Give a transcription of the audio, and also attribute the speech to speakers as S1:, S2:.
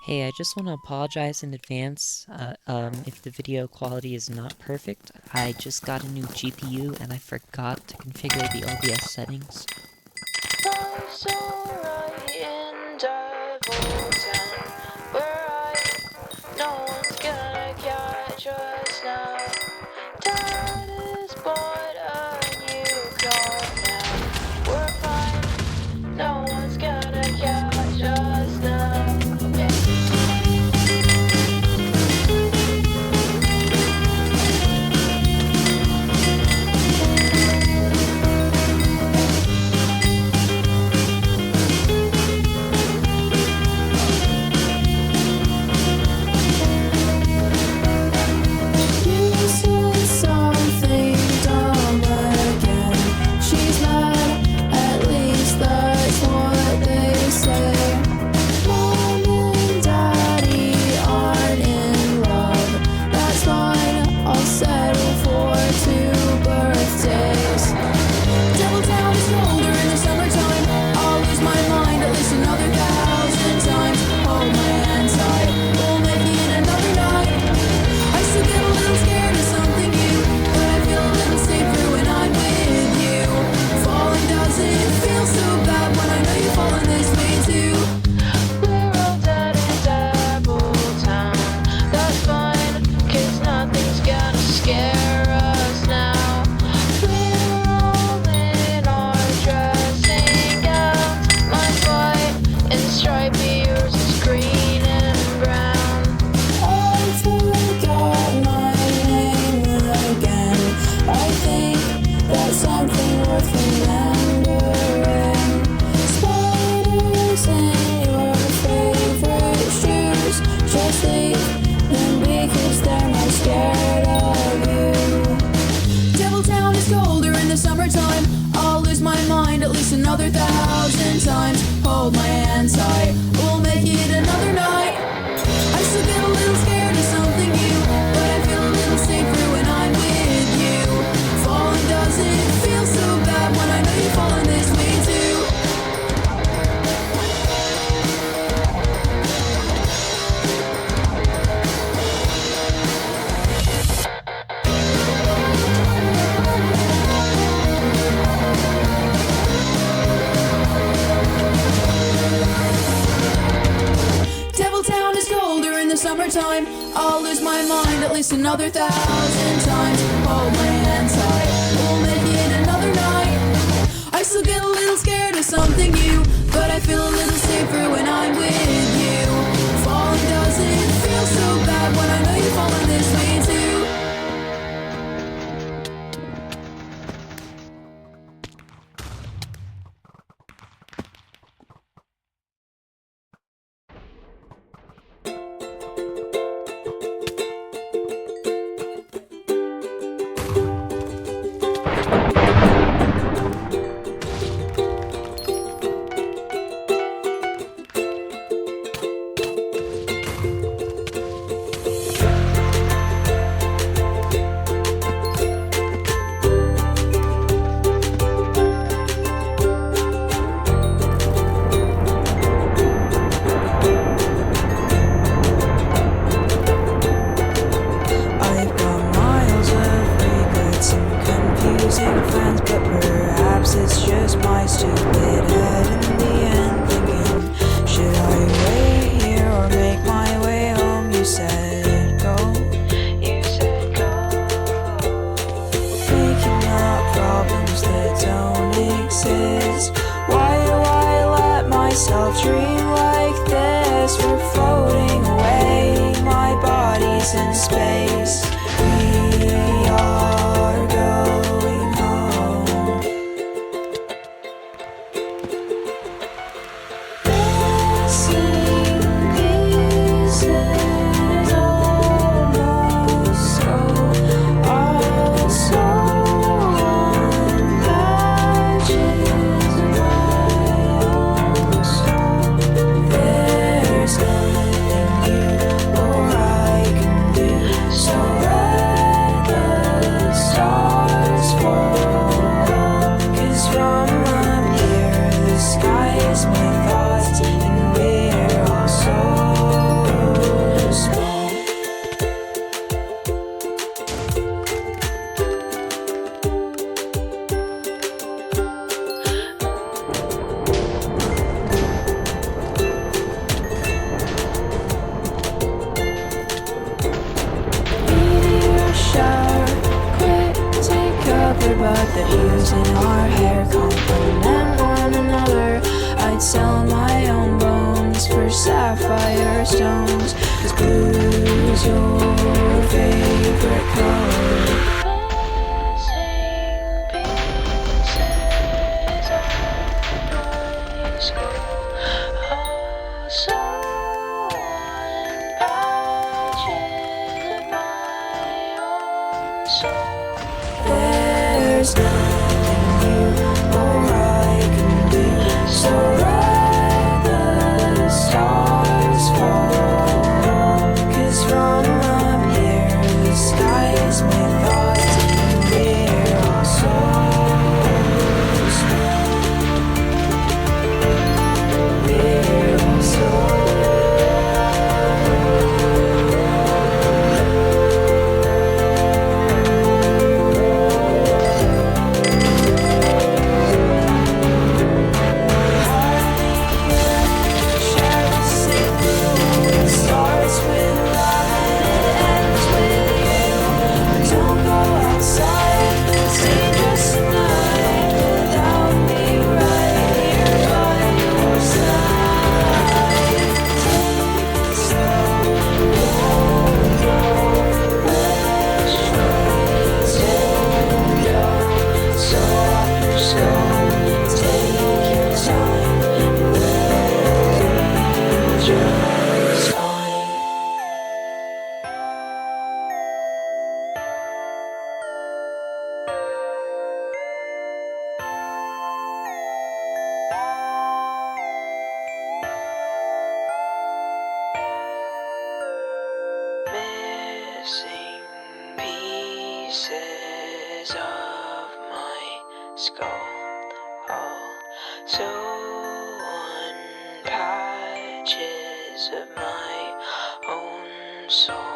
S1: Hey, I just want to apologize in advance if the video quality is not perfect. I just got a new GPU and I forgot to configure the OBS settings.
S2: Life's alright in Cavetown, where no one's gonna catch us now. Dad has bought a new car now. We're fine, no one's gonna catch us now.
S3: Another 1,000 times, hold my hand tight, we'll make it another night. I still get a little scared of something new, but I feel a little safer when I'm with you. Falling doesn't feel so bad when I know you're falling this way too. Summertime, I'll lose my mind at least another 1,000 times. Hold my hand tight, we'll make it another night. I still get a little scared of something new, but I feel a little safer when I'm with you. Falling doesn't feel so bad when I know you're falling this way too. stars in our hair complement one another. I'd sell my own bones for sapphire stones, 'cause blue's your favorite color. There's nothing you or I can do, so let the stars fall. 'Cause from up here the sky is my thoughts, and we're all so small. We're all so missing pieces of my skull, all sewn patches of my own soul.